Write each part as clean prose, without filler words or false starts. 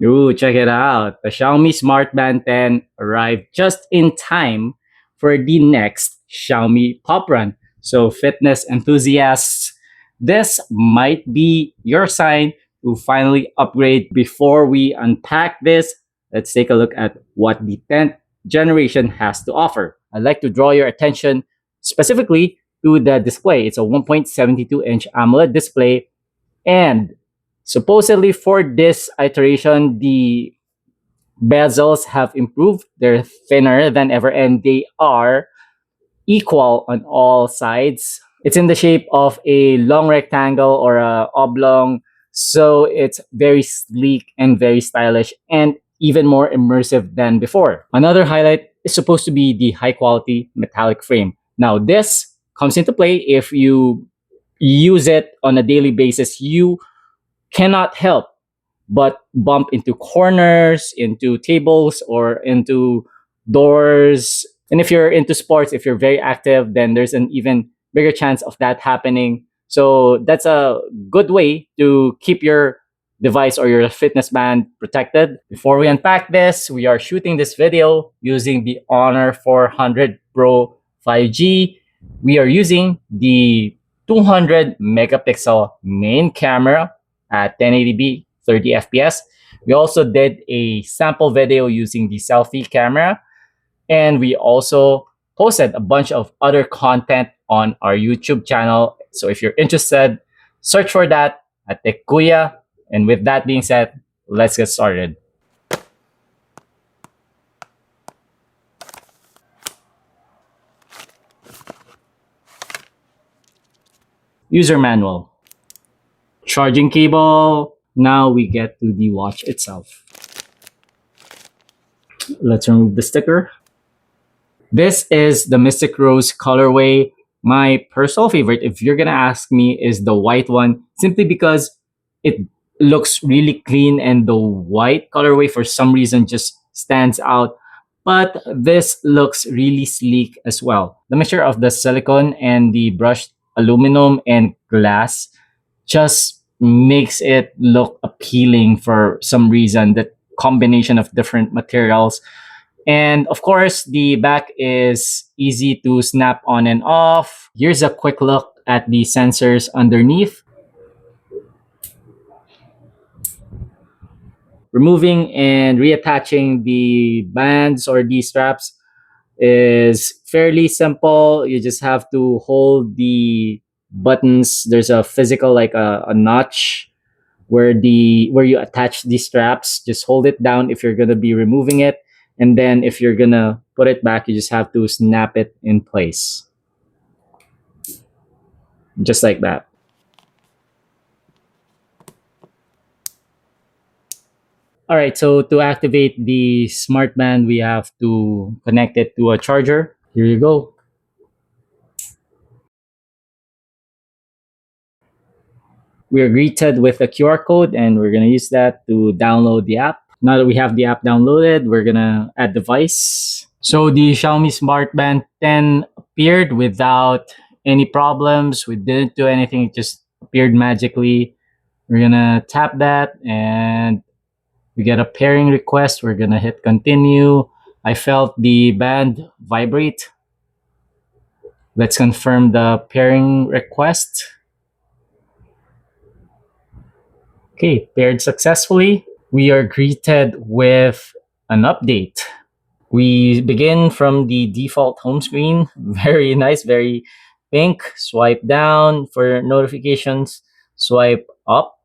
Ooh, check it out. The Xiaomi Smart Band 10 arrived just in time for the next Xiaomi Pop Run. So, fitness enthusiasts, this might be your sign to finally upgrade. Before we unpack this, let's take a look at what the 10th generation has to offer. I'd like to draw your attention specifically to the display. It's a 1.72-inch AMOLED display, and supposedly for this iteration, the bezels have improved. They're thinner than ever and they are equal on all sides. It's in the shape of a long rectangle or a oblong, so it's very sleek and very stylish and even more immersive than before. Another highlight is supposed to be the high quality metallic frame. Now, this comes into play if you use it on a daily basis. You cannot help but bump into corners, into tables, or into doors. And if you're into sports, if you're very active, then there's an even bigger chance of that happening. So that's a good way to keep your device or your fitness band protected. Before we unpack this, we are shooting this video using the Honor 400 Pro 5G. We are using the 200 megapixel main camera at 1080p 30 FPS. We also did a sample video using the selfie camera, and we also posted a bunch of other content on our YouTube channel. So if you're interested, search for that at Tekuya. And with that being said, let's get started. User manual, charging cable. Now we get to the watch itself. Let's remove the sticker. This is the Mystic Rose colorway. My personal favorite, if you're gonna ask me, is the white one, simply because it looks really clean and the white colorway for some reason just stands out. But this looks really sleek as well. The mixture of the silicone and the brushed aluminum and glass just makes it look appealing for some reason. The combination of different materials, and of course, the back is easy to snap on and off. Here's a quick look at the sensors underneath. Removing and reattaching the bands or the straps is fairly simple. You just have to hold the buttons. There's a physical, like a notch where you attach the straps. Just hold it down if you're gonna be removing it, and then if you're gonna put it back, you just have to snap it in place, just like that. All right, so to activate the smart band, we have to connect it to a charger. Here you go. We are greeted with a QR code, and we're gonna use that to download the app. Now that we have the app downloaded, we're gonna add device. So the Xiaomi Smart Band 10 appeared without any problems. We didn't do anything, it just appeared magically. We're gonna tap that and we get a pairing request. We're gonna hit continue. I felt the band vibrate. Let's confirm the pairing request. Okay, paired successfully. We are greeted with an update. We begin from the default home screen. Very nice, very pink. Swipe down for notifications. Swipe up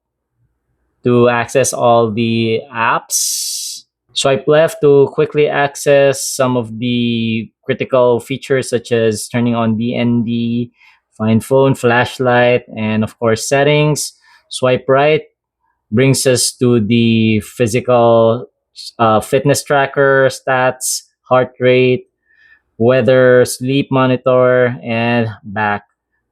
to access all the apps. Swipe left to quickly access some of the critical features such as turning on DND, find phone, flashlight, and of course settings. Swipe right brings us to the physical fitness tracker, stats, heart rate, weather, sleep monitor, and back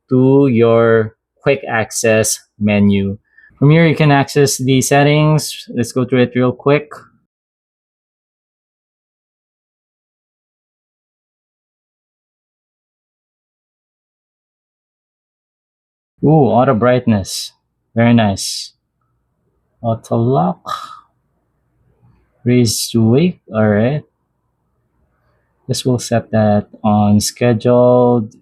to your quick access menu. From here, you can access the settings. Let's go through it real quick. Ooh, auto brightness. Very nice. Auto lock. Raise to wake. All right. This will set that on scheduled.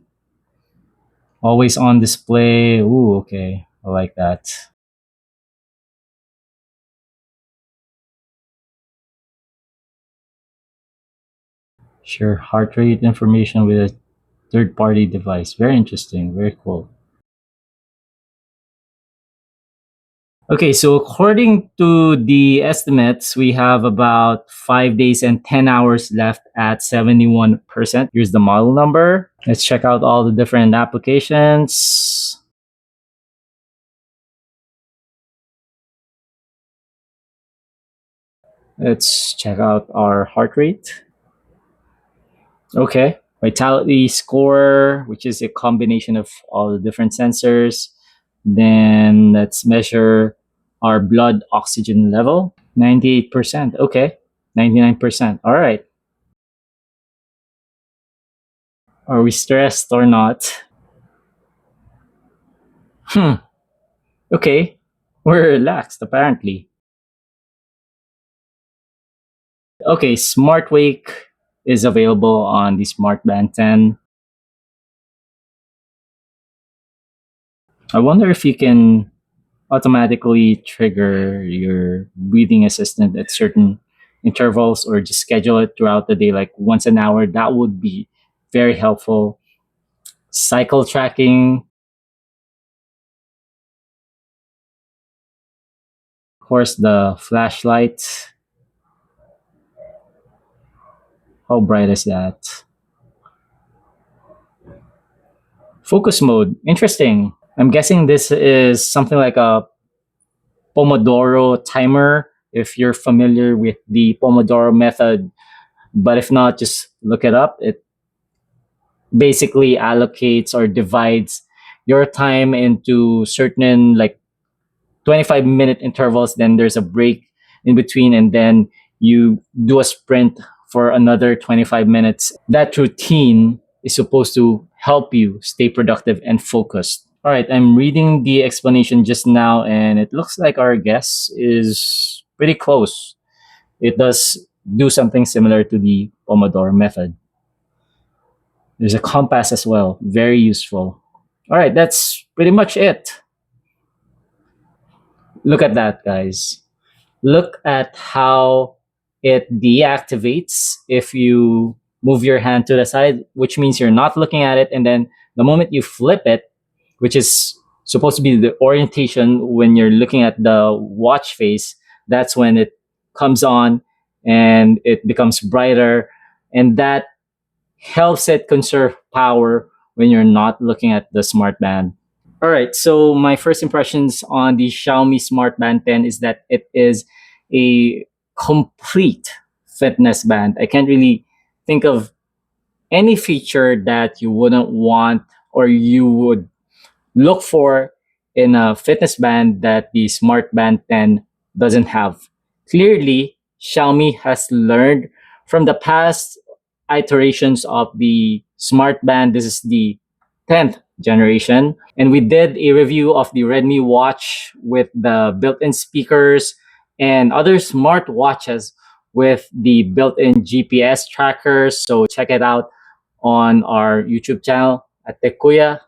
Always on display. Ooh, okay. I like that. Share heart rate information with a third party device. Very interesting. Very cool. Okay, so according to the estimates, we have about 5 days and 10 hours left at 71%. Here's the model number. Let's check out all the different applications. Let's check out our heart rate. Okay, vitality score, which is a combination of all the different sensors. Then let's measure our blood oxygen level. 98%. Okay, 99%. All right. Are we stressed or not? Hmm. Okay. We're relaxed, apparently. Okay, Smart Wake is available on the Smart Band 10. I wonder if you can automatically trigger your breathing assistant at certain intervals or just schedule it throughout the day, like once an hour. That would be very helpful. Cycle tracking, of course, the flashlight. How bright is that? Focus mode. Interesting. I'm guessing this is something like a Pomodoro timer. If you're familiar with the Pomodoro method, but if not, just look it up. It basically allocates or divides your time into certain like 25-minute intervals. Then there's a break in between, and then you do a sprint for another 25 minutes. That routine is supposed to help you stay productive and focused. All right, I'm reading the explanation just now, and it looks like our guess is pretty close. It does do something similar to the Pomodoro method. There's a compass as well, very useful. All right, that's pretty much it. Look at that, guys. Look at how it deactivates if you move your hand to the side, which means you're not looking at it. And then the moment you flip it, which is supposed to be the orientation when you're looking at the watch face, that's when it comes on and it becomes brighter. And that helps it conserve power when you're not looking at the smart band. All right. So my first impressions on the Xiaomi Smart Band 10 is that it is a complete fitness band. I can't really think of any feature that you wouldn't want or you would look for in a fitness band that the Smart Band 10 doesn't have. Clearly, Xiaomi has learned from the past iterations of the Smart Band. This is the 10th generation. And we did a review of the Redmi watch with the built-in speakers and other smart watches with the built-in GPS trackers. So check it out on our YouTube channel at Tekuya.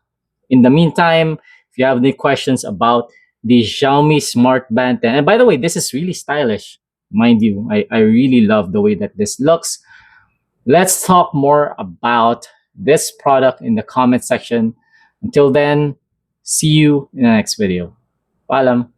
In the meantime, if you have any questions about the Xiaomi Smart Band 10, and by the way, this is really stylish, mind you. I really love the way that this looks. Let's talk more about this product in the comment section. Until then, see you in the next video. Paalam.